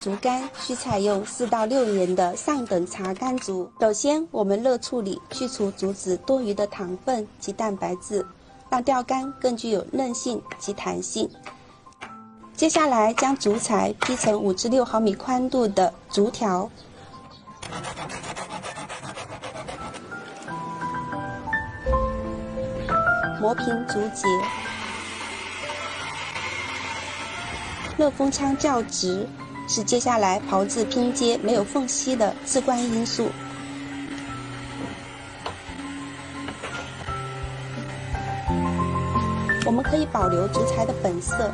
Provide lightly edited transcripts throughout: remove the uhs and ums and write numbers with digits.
竹竿需采用4到6年的上等茶竿竹。首先，我们热处理，去除竹子多余的糖分及蛋白质，让钓竿更具有韧性及弹性。接下来，将竹材劈成5至6毫米宽度的竹条，磨平竹节，热风枪较直。是接下来炮制拼接没有缝隙的至关因素。我们可以保留竹材的本色，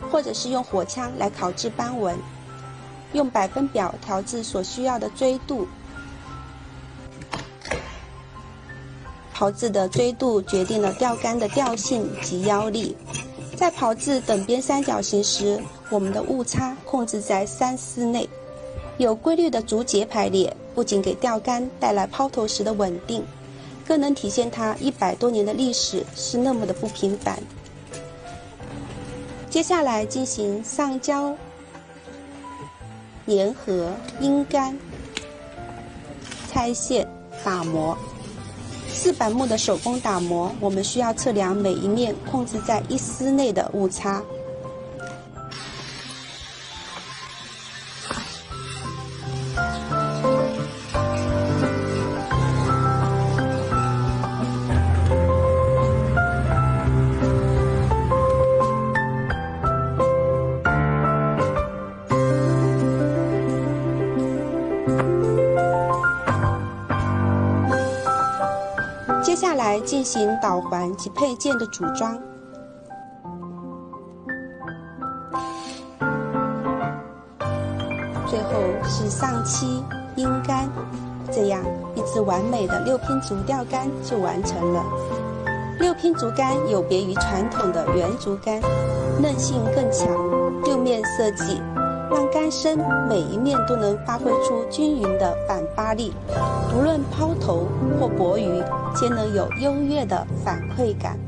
或者是用火枪来烤制斑纹，用百分表调制所需要的锥度。炮制的锥度决定了钓竿的钓性及腰力。在炮制等边三角形时，我们的误差控制在3丝内。有规律的竹节排列，不仅给钓竿带来抛投时的稳定，更能体现它100多年的历史是那么的不平凡。接下来进行上胶、粘合、阴干、拆线、打磨。4板木的手工打磨，我们需要测量每一面控制在1丝内的误差。接下来进行导环及配件的组装。最后是上漆、阴干，这样一支完美的6拼竹钓竿就完成了。6拼竹竿有别于传统的圆竹竿，韧性更强，6面设计让竿身每一面都能发挥出均匀的反发力，无论抛投或搏鱼，皆能有优越的反馈感。